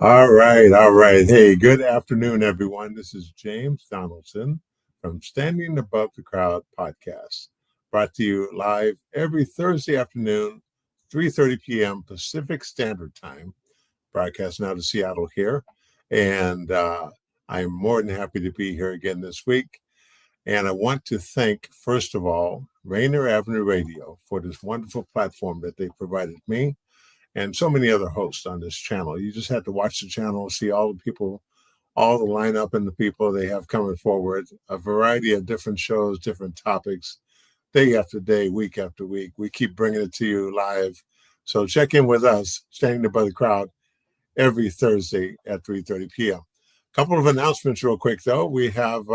All right, all right. Hey, good afternoon, everyone. This is James Donaldson from Standing Above the Crowd podcast, brought to you live every Thursday afternoon, 3:30 p.m. Pacific Standard Time, broadcasting out of Seattle here. And I am more than happy to be here again this week. And I want to thank, first of all, Rainier Avenue Radio for this wonderful platform that they provided me and so many other hosts on this channel. You just have to watch the channel, see all the people, all the lineup and the people they have coming forward, a variety of different shows, different topics, day after day, week after week. We keep bringing it to you live. So check in with us, Standing Above the Crowd, every Thursday at 3:30 p.m. A couple of announcements real quick, though. We have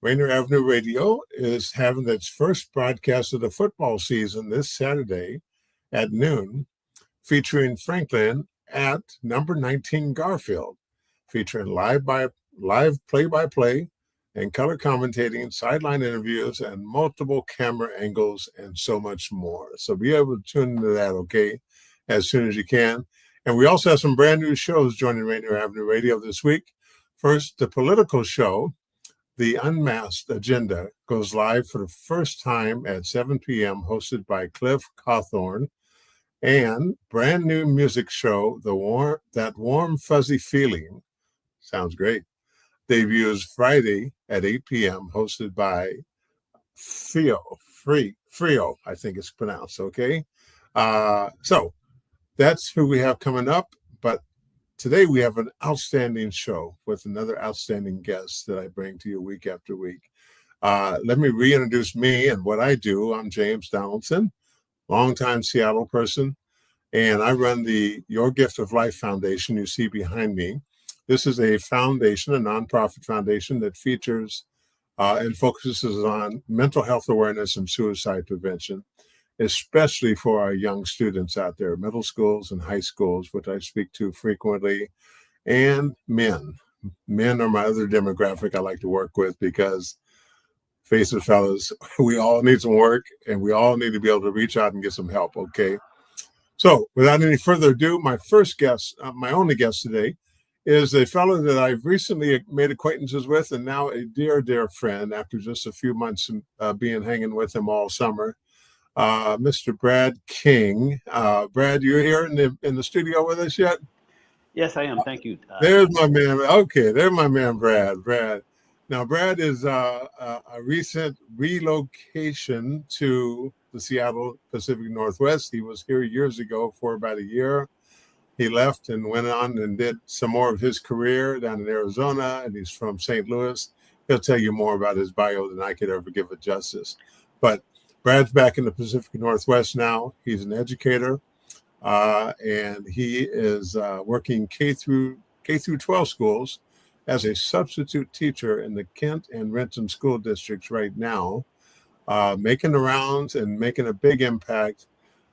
Rainier Avenue Radio is having its first broadcast of the football season this Saturday at noon, featuring Franklin at number 19 Garfield, featuring live play-by-play and color commentating, sideline interviews, and multiple camera angles, and so much more. So be able to tune into that, okay, as soon as you can. And we also have some brand new shows joining Rainier Avenue Radio this week. First, the political show, The Unmasked Agenda, goes live for the first time at 7 p.m., hosted by Cliff Cawthorn. And brand new music show, That Warm Fuzzy Feeling, sounds great, debuts Friday at 8 p.m., hosted by Frio, I think it's pronounced, okay? So that's who we have coming up. But today we have an outstanding show with another outstanding guest that I bring to you week after week. Let me reintroduce me and what I do. I'm James Donaldson, longtime Seattle person, and I run the Your Gift of Life Foundation you see behind me. This is a foundation, a nonprofit foundation that features and focuses on mental health awareness and suicide prevention, especially for our young students out there, middle schools and high schools, which I speak to frequently, and men. Men are my other demographic I like to work with because, face it, fellas, we all need some work and we all need to be able to reach out and get some help, okay? So without any further ado, my first guest, my only guest today, is a fellow that I've recently made acquaintances with and now a dear, dear friend after just a few months hanging with him all summer, Mr. Brad King. Brad, you here in the studio with us yet? Yes, I am. Thank you. There's my man. Okay, there's my man, Brad. Now, Brad is a recent relocation to the Seattle Pacific Northwest. He was here years ago for about a year. He left and went on and did some more of his career down in Arizona, and he's from St. Louis. He'll tell you more about his bio than I could ever give it justice. But Brad's back in the Pacific Northwest now. He's an educator, and he is working K through 12 schools as a substitute teacher in the Kent and Renton School Districts right now, making the rounds and making a big impact.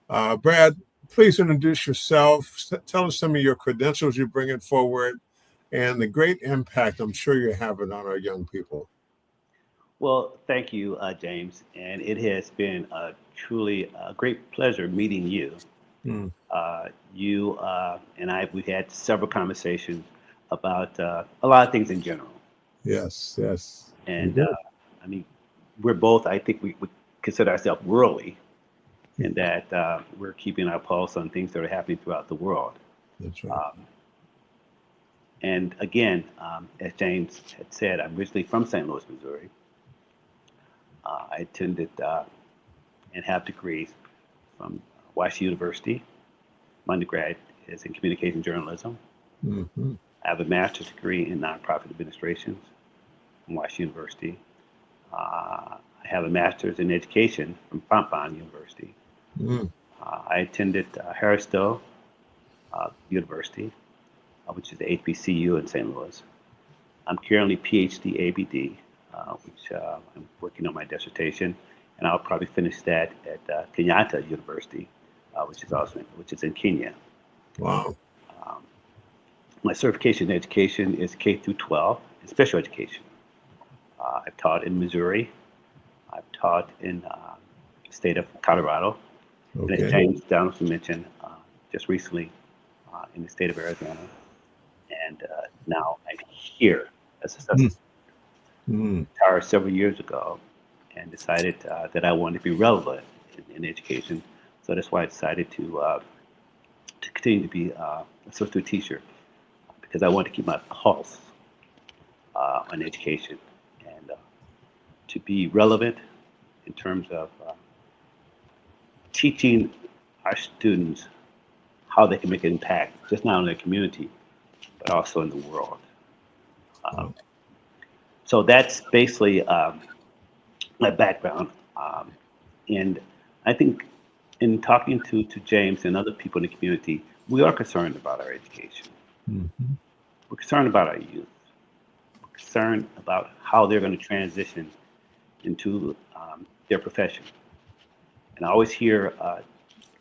Brad, please introduce yourself. Tell us some of your credentials you're bringing forward and the great impact I'm sure you're having on our young people. Well, thank you, James. And it has been truly a great pleasure meeting you. You and I, we've had several conversations about a lot of things in general. Yes. And I mean, we're both, I think we consider ourselves worldly in that we're keeping our pulse on things that are happening throughout the world. That's right. And again, as James had said, I'm originally from St. Louis, Missouri. I attended and have degrees from Washington University. My undergrad is in communication journalism. Mm-hmm. I have a master's degree in nonprofit administration from Washington University. I have a master's in education from Fontbonne University. I attended Harrisville University, which is the HBCU in St. Louis. I'm currently PhD ABD, which I'm working on my dissertation, and I'll probably finish that at Kenyatta University, which is in Kenya. Wow. My certification in education is K through 12 in special education. I've taught in Missouri. I've taught in the state of Colorado. Okay. And as James Donaldson mentioned, just recently in the state of Arizona. And now I'm here as a Mm. substitute. Mm. Retired several years ago and decided that I wanted to be relevant in education. So that's why I decided to continue to be a substitute teacher because I wanted to keep my pulse on education and to be relevant in terms of teaching our students how they can make an impact, just not in their community, but also in the world. Um, so that's basically my background. And I think in talking to James and other people in the community, we are concerned about our education. Mhm. We're concerned about our youth. We're concerned about how they're going to transition into their profession. And I always hear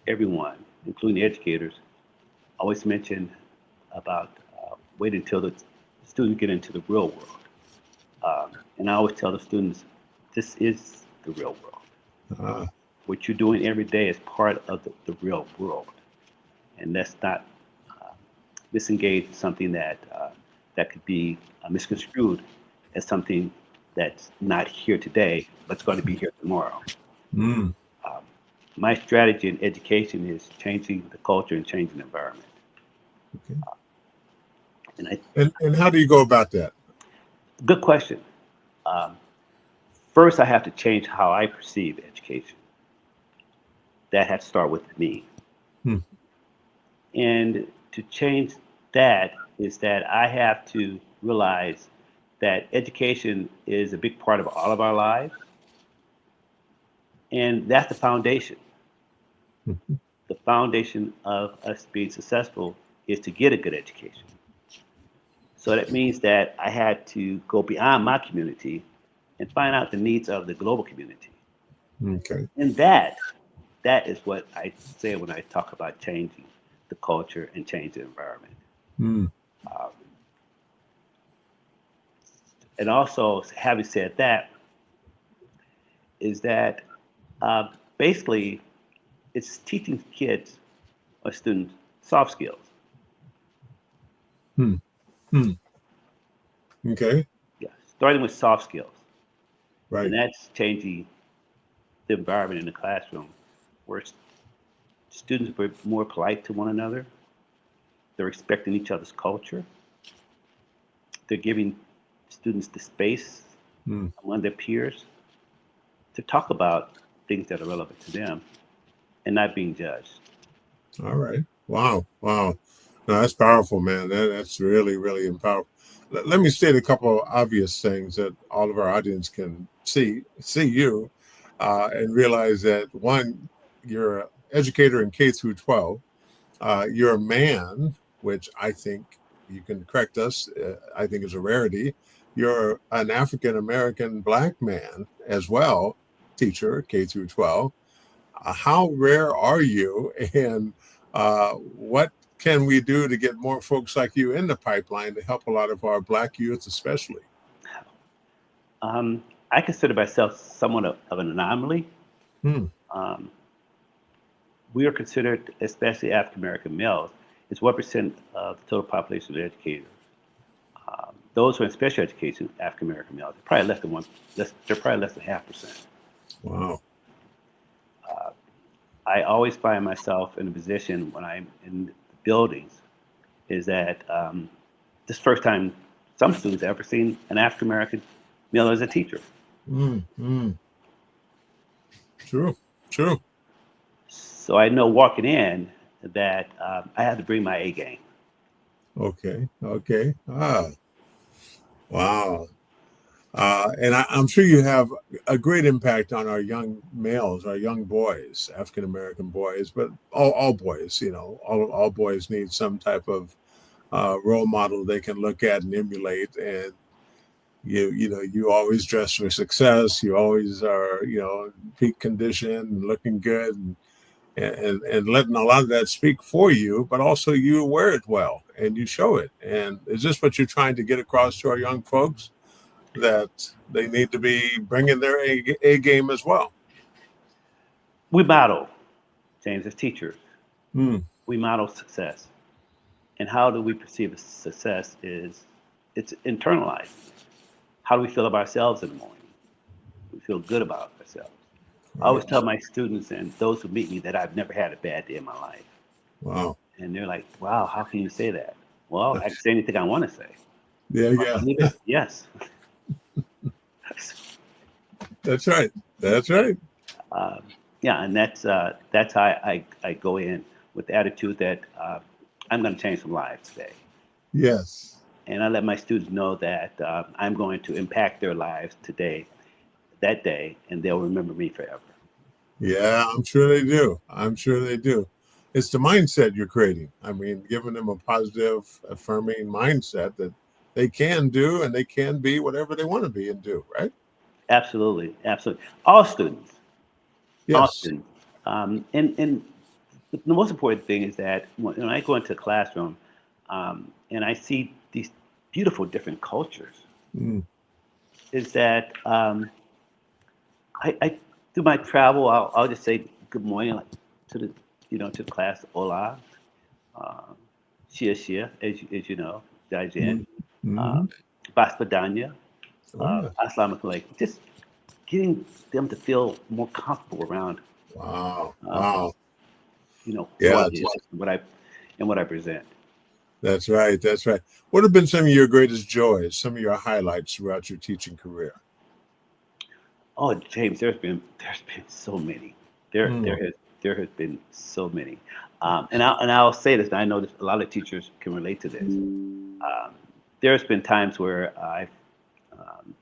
everyone, including the educators, always mention about wait until the students get into the real world. And I always tell the students, this is the real world. Ah, What you're doing every day is part of the real world. And that's not disengage something that could be misconstrued as something that's not here today, but it's going to be here tomorrow. mm. Um, my strategy in education is changing the culture and changing the environment. Okay. And I, And how do you go about that? good question. Um, First, I have to change how I perceive education. That has to start with me. Hmm. And to change that is that I have to realize that education is a big part of all of our lives, and that's the foundation. Mhm. The foundation of us being successful is to get a good education. So that means that I had to go beyond my community and find out the needs of the global community. Okay. And that is what I say when I talk about changing the culture and change the environment. Mm. Um, and also, having said that, is that basically it's teaching kids or students soft skills. Hmm. Hmm. Okay. Yeah, starting with soft skills, and Right. that's changing the environment in the classroom where students are more polite to one another. They're respecting each other's culture. They're giving students the space Mm. among their peers to talk about things that are relevant to them and not being judged. All right. Wow. Wow. No, that's powerful, man. That's really, really powerful. Let me state a couple of obvious things that all of our audience can see you, and realize that one, you're an educator in K through 12. You're a man, which I think you can correct us. I think is a rarity. You're an African American Black man as well, teacher K through 12. How rare are you, and what can we do to get more folks like you in the pipeline to help a lot of our Black youth, especially? I consider myself somewhat of an anomaly. Hmm. Um, we are considered, especially African American males, is 1% of the total population of educators. Those who are in special education, African American males, they're probably less than one. They're probably less than 0.5%. Wow. I always find myself in a position when I'm in the buildings is that this first time some students have ever seen an African American male as a teacher. Mm, mm. True. True. So I know walking in that I have to bring my A game. Okay. Okay. Wow. And I'm sure you have a great impact on our young males, our young boys, African American boys, but all boys, all boys need some type of role model they can look at and emulate. And you always dress for success. You always are, peak condition and looking good, and letting a lot of that speak for you, but also you wear it well and you show it. And is this what you're trying to get across to our young folks? That they need to be bringing their A game as well. We model, James, as teachers, Mm. we model success. And how do we perceive success is it's internalized. How do we feel about ourselves in the morning? We feel good about ourselves. I always Right. tell my students and those who meet me that I've never had a bad day in my life. Wow. And they're like, wow, how can you say that? Well, I can say anything I want to say. Yeah, I yeah. believe it. Yes. That's right. That's right. um, yeah, and that's how I go in with the attitude that I'm going to change some lives today. Yes. And I let my students know that I'm going to impact their lives today, that day, and they'll remember me forever. Yeah, I'm sure they do. I'm sure they do. It's the mindset you're creating. I mean, giving them a positive, affirming mindset that they can do and they can be whatever they want to be and do, right? Absolutely, absolutely. All students, all Yes. students. And the most important thing is that when I go into a classroom and I see these beautiful different cultures, Mm. is that I through my travel, I'll just say good morning like, to the to the class, hola, uh, shia shia, as you know, Dajen, Mm. uh, Mm. Baspadanya, Oh, yeah. Assalamu alaikum. Just getting them to feel more comfortable around, Wow. uh, Wow. who I Yeah, am, what I present. that's right. That's right. What have been some of your greatest joys, some of your highlights throughout your teaching career? Oh, James, there's been so many. There Mm. there has there has been so many, and I'll say this. And I know that a lot of teachers can relate to this. There's been times where I've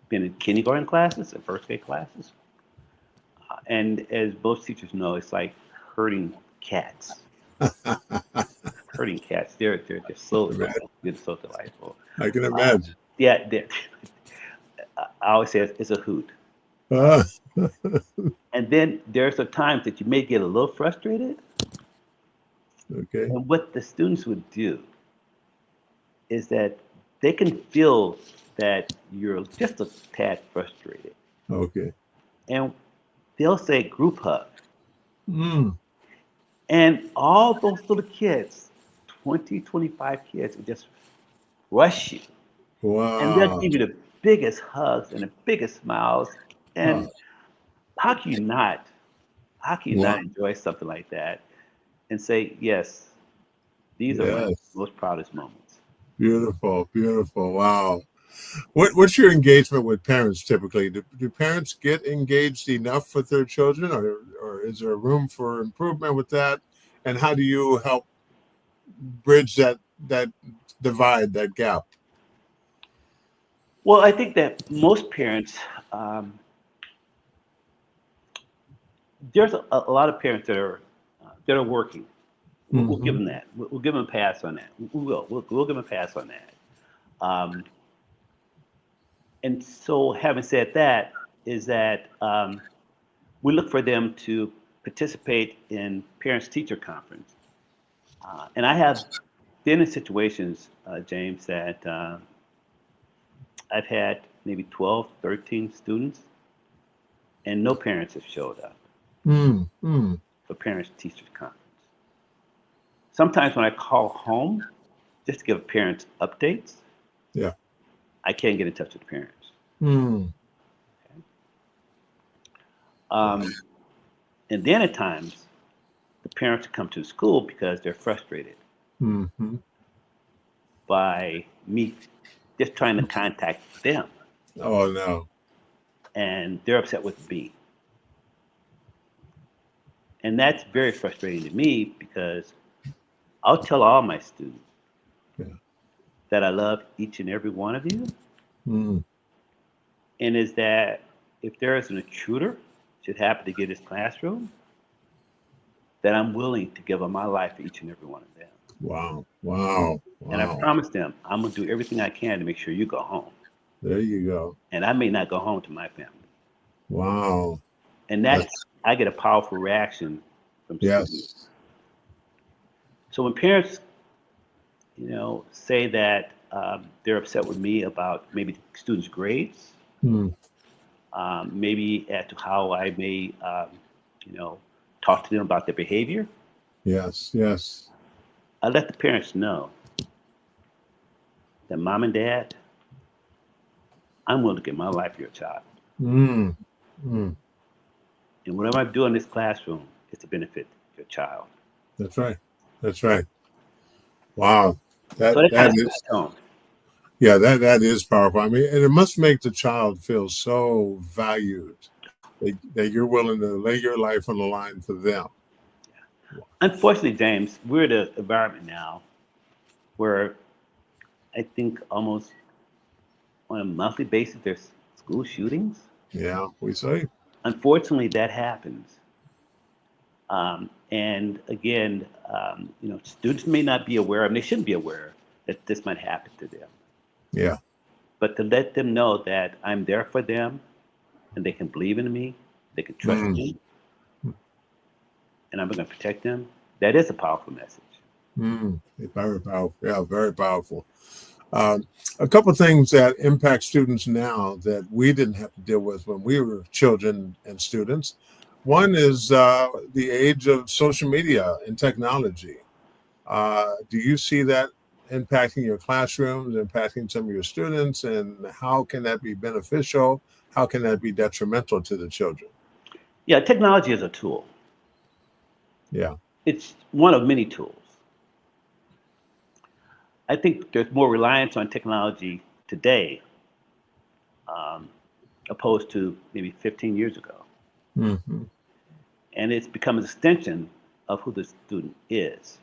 been in kindergarten classes and first grade classes, and as most teachers know, it's like herding cats. Herding cats. They're just so delightful. I can Uh, imagine. yeah, I always say it's a hoot. Uh, Ah, and then there's a times that you may get a little frustrated. okay. And what the students would do is that they can feel that you're just a tad frustrated. Okay. And they'll say group hug. Mm. And all those little kids, 20, 25 kids, will just rush you. And they'll Wow. give you the biggest hugs and the biggest smiles. Ah, And how can you not? How can you wow. not enjoy something like that and say, yes, these are my Yes. most proudest moments? Beautiful. Beautiful. Wow. What's your engagement with parents typically? Do parents get engaged enough with their children, or is there room for improvement with that? And how do you help bridge that divide, that gap? Well, I think that most parents, um, there's a lot of parents that are working. We'll give Hmm. them that. We'll give them a pass on that. We will. We'll give them a pass on that. Um, and so, having said that, is that we look for them to participate in parents-teacher conference. And I have been in situations, James, that I've had maybe 12, 13 students, and no parents have showed up Mm. Mm. for parents-teacher conference. Sometimes when I call home just to give parents updates, Yeah. I can't get in touch with the parents. Mm. Um, and then at times, the parents come to the school because they're frustrated Mm-hmm. by me just trying to contact them, Oh no. and they're upset with me. And that's very frustrating to me because I'll tell all my students Yeah. that I love each and every one of you, Mm. and is that if there is an intruder should happen to get this classroom, that I'm willing to give up my life for each and every one of them. Wow. Wow. And I Wow. promise them I'm gonna do everything I can to make sure you go home. There you go. And I may not go home to my family. Wow. And That's I get a powerful reaction from students. yes. So when parents, say that they're upset with me about maybe students' grades, Mm. maybe as to how I may, you know, talk to them about their behavior, Yes. Yes. I let the parents know. that mom and dad, I'm willing to give my life for your child. Mm. Mm. And whatever I do in this classroom is to benefit your child. That's right. That's right. Wow. So that kind of sets the tone. Yeah, that is powerful. I mean, and it must make the child feel so valued that you're willing to lay your life on the line for them. Unfortunately, James, we're in an environment now where I think almost on a monthly basis there's school shootings. Yeah, we say. Unfortunately, that happens. And again, students may not be aware, and they shouldn't be aware that this might happen to them. Yeah. But to let them know that I'm there for them, and they can believe in me, they can trust me, and I'm going to protect them. That is a powerful message. Very powerful. Yeah, very powerful. A couple of things that impact students now that we didn't have to deal with when we were children and students. One is the age of social media and technology. Do you see that impacting your classrooms, impacting some of your students, and how can that be beneficial? How can that be detrimental to the children? Yeah, technology is a tool. Yeah. It's one of many tools. I think there's more reliance on technology today opposed to maybe 15 years ago. Mm-hmm. And it's become an extension of who the student is.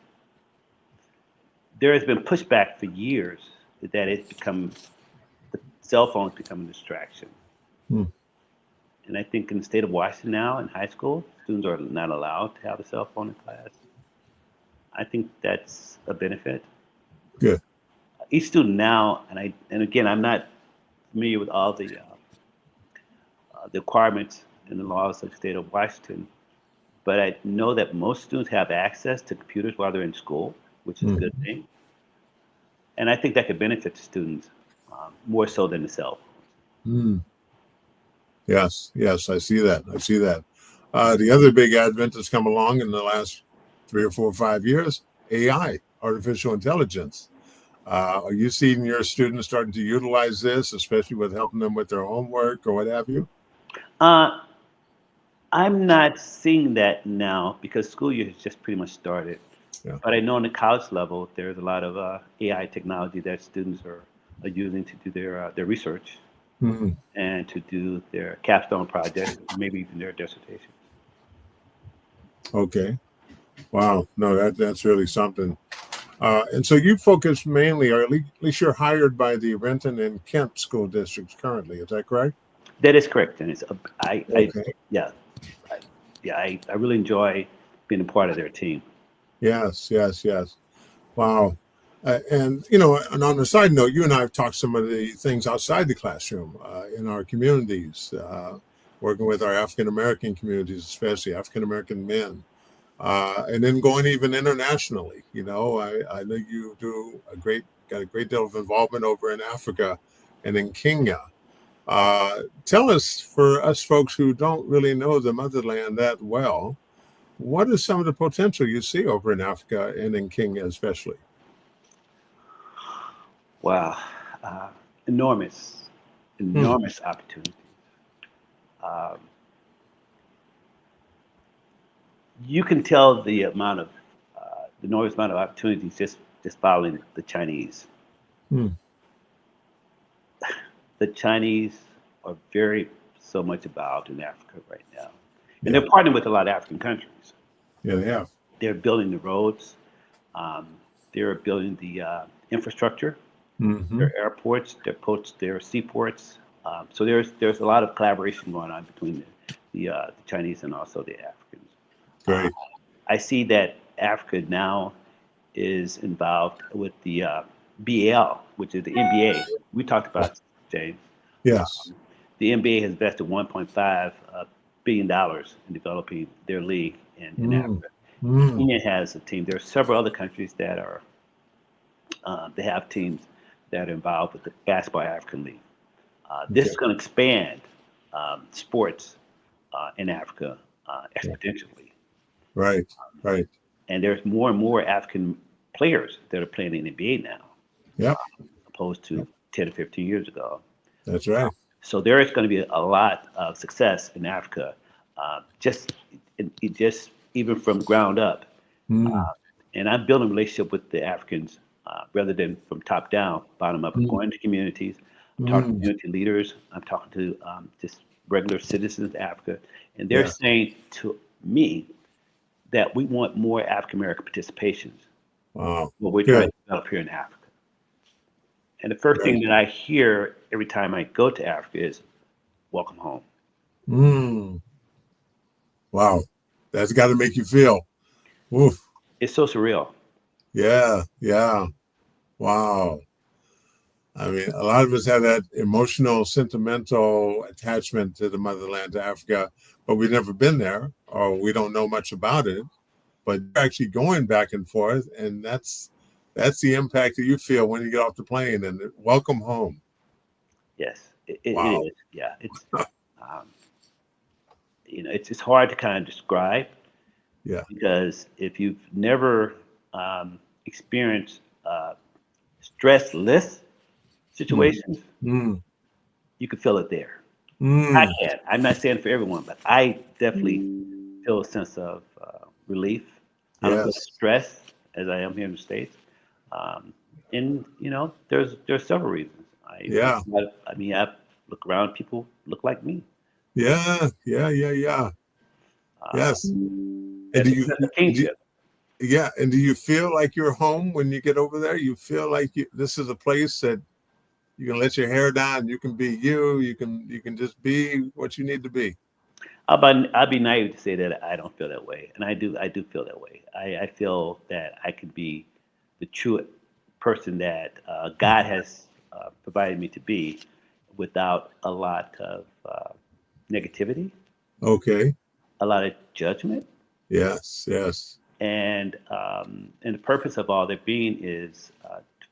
There has been pushback for years that the cell phone has become a distraction. Mm. And I think in the state of Washington now, in high school, students are not allowed to have a cell phone in class. I think that's a benefit. Good. Each student now, and again, I'm not familiar with all the requirements and the laws of the state of Washington, but I know that most students have access to computers while they're in school, which is a good thing. And I think that could benefit the students more so than the cell phones. Yes, I see that. The other big advent that's come along in the last 3 or 4 or 5 years, AI, artificial intelligence. Are you seeing your students starting to utilize this, especially with helping them with their homework or what have you? I'm not seeing that now because school year has just pretty much started. Yeah. But I know on the college level, there's a lot of AI technology that students are using to do their research and to do their capstone project, maybe even their dissertation. Okay. Wow. No, that's really something. And so you focus mainly, or at least you're hired by the Renton and Kent School Districts currently. Is that correct? That is correct, and I really enjoy being a part of their team. Yes. Wow. And on a side note, you and I have talked some of the things outside the classroom in our communities, working with our African American communities, especially African American men, and then going even internationally. I know you got a great deal of involvement over in Africa and in Kenya. Tell us, for us folks who don't really know the motherland that well, what is some of the potential you see over in Africa and in Kenya especially? Wow, enormous opportunities. You can tell the enormous amount of opportunities just following the Chinese. The Chinese are very so much involved in Africa right now, and they're partnering with a lot of African countries. Yeah, they have. They're building the roads. They're building the infrastructure. Their airports, their ports, their seaports. So there's a lot of collaboration going on between the Chinese and also the Africans. Great. I see that Africa now is involved with the BAL, which is the NBA. We talked about, James. Yes. The NBA has invested $1.5 billion in developing their league in Africa. Kenya has a team. There are several other countries that are they have teams that are involved with the Basketball African League. This is going to expand sports in Africa exponentially. Right. And there's more and more African players that are playing in the NBA now. Yep. opposed to 10 or 15 years ago. That's right. So there is going to be a lot of success in Africa, just even from ground up. And I'm building a relationship with the Africans rather than from top down, bottom up. I'm going to communities, I'm talking to community leaders, I'm talking to just regular citizens of Africa, and they're saying to me that we want more African American participations. Wow. What we're trying to develop here in Africa. And the first thing that I hear every time I go to Africa is, welcome home. Wow. That's got to make you feel. Oof. It's so surreal. Yeah. Wow. I mean, a lot of us have that emotional, sentimental attachment to the motherland, to Africa, but we've never been there or we don't know much about it. But you're actually going back and forth, and that's the impact that you feel when you get off the plane and welcome home. Yes, it is. Yeah, it's it's hard to kind of describe. Yeah. Because if you've never experienced stressless situations, you can feel it there. I can. I'm not saying for everyone, but I definitely feel a sense of relief. I don't feel stress as I am here in the States. And there's several reasons. I mean, I look around, people look like me. Yeah. Yes. And do you feel like you're home when you get over there? You feel like this is a place that you can let your hair down, you can be you can just be what you need to be. I'd be naive to say that I don't feel that way, and I do feel that way. I feel that I can be the true person that God has provided me to be, without a lot of negativity. Okay. A lot of judgment. Yes. And the purpose of all that being is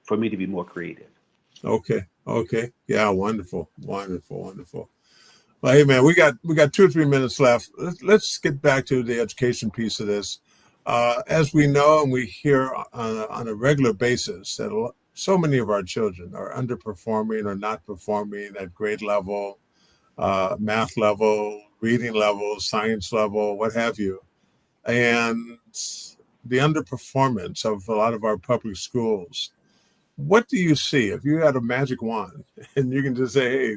for me to be more creative. Okay. Yeah. Wonderful. Well, hey man, we got 2 or 3 minutes left. Let's get back to the education piece of this. As we know and we hear on a regular basis that so many of our children are underperforming or not performing at grade level, math level, reading level, science level, what have you. And the underperformance of a lot of our public schools. What do you see if you had a magic wand and you can just say, hey,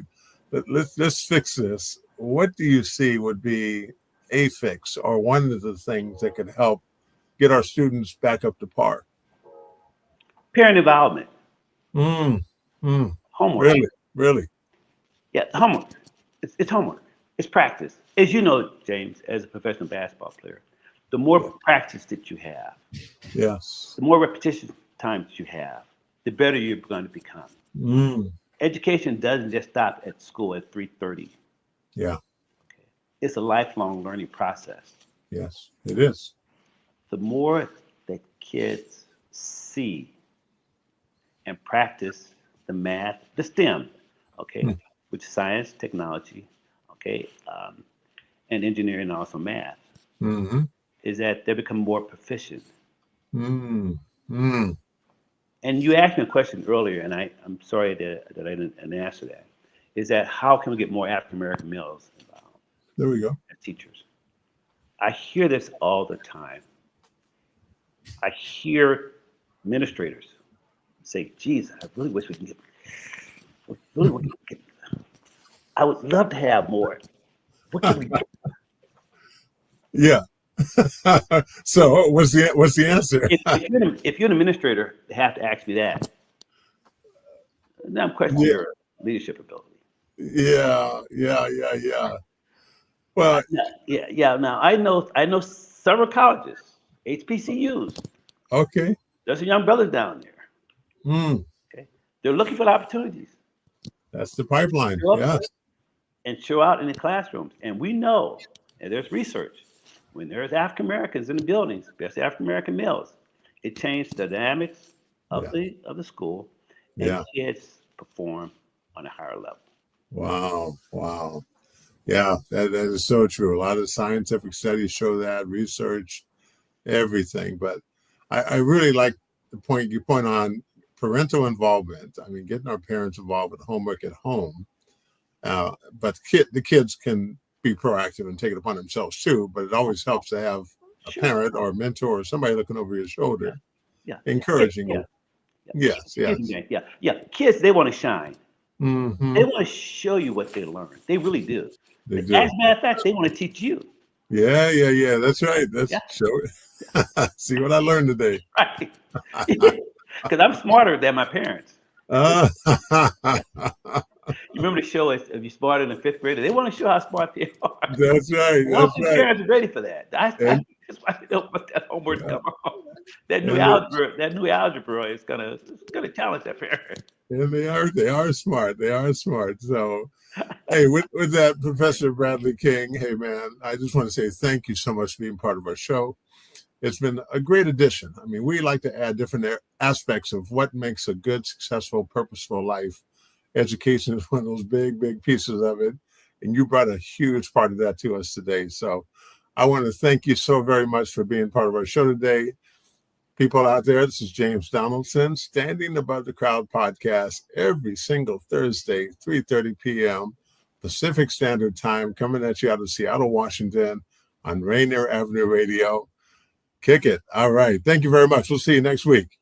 let's fix this? What do you see would be a fix or one of the things that could help get our students back up to par? Parent involvement. Homework. Really? Yeah, homework. It's homework. It's practice. As you know, James, as a professional basketball player, the more practice that you have, yes, the more repetition time that you have, the better you're going to become. Education doesn't just stop at school at 3:30. Yeah. Okay. It's a lifelong learning process. Yes, it is. The more that kids see and practice the math, the STEM, okay, which is science, technology, okay, and engineering, and also math, is that they become more proficient. And you asked me a question earlier, and I'm sorry that I didn't answer that. Is that how can we get more African American males involved? There we go. As teachers, I hear this all the time. I hear administrators say, "Geez, I really wish we can get. I would love to have more. What can we do?" Yeah. So what's the answer? If you're an administrator, they have to ask me that. Now I'm questioning your leadership ability. Yeah. Well, yeah. Now I know several colleges, HBCUs. Okay. There's some young brothers down there. Okay, they're looking for the opportunities. That's the pipeline. Yes. And show out in the classrooms. And we know, and there's research, when there's African Americans in the buildings, especially African American males, it changed the dynamics of the school, and kids perform on a higher level. Wow. Yeah, that is so true. A lot of scientific studies show that, research, everything. But I really like the point you point on parental involvement. I mean, getting our parents involved with homework at home. But the kids can be proactive and take it upon themselves too. But it always helps to have a parent or a mentor or somebody looking over your shoulder, encouraging you. Yes. Kids, they want to shine. Mm-hmm. They want to show you what they learned. They really do. They do. As a matter of fact, they want to teach you. Yeah. That's right. Show it. See what I learned today. Right. Because I'm smarter than my parents. You remember the show, if you're smarter than a fifth grader, they want to show how smart they are. That's right. Parents are ready for that. That's why they don't want that homework to come on. That new algebra is gonna challenge that parent. And they are smart. They are smart. So, hey, with that, Professor Bradley King, hey man, I just want to say thank you so much for being part of our show. It's been a great addition. I mean, we like to add different aspects of what makes a good, successful, purposeful life. Education is one of those big pieces of it. And you brought a huge part of that to us today. So I want to thank you so very much for being part of our show today. People out there, this is James Donaldson, Standing Above the Crowd podcast every single Thursday, 3:30 p.m. Pacific Standard Time, coming at you out of Seattle, Washington on Rainier Avenue Radio. Kick it. All right. Thank you very much. We'll see you next week.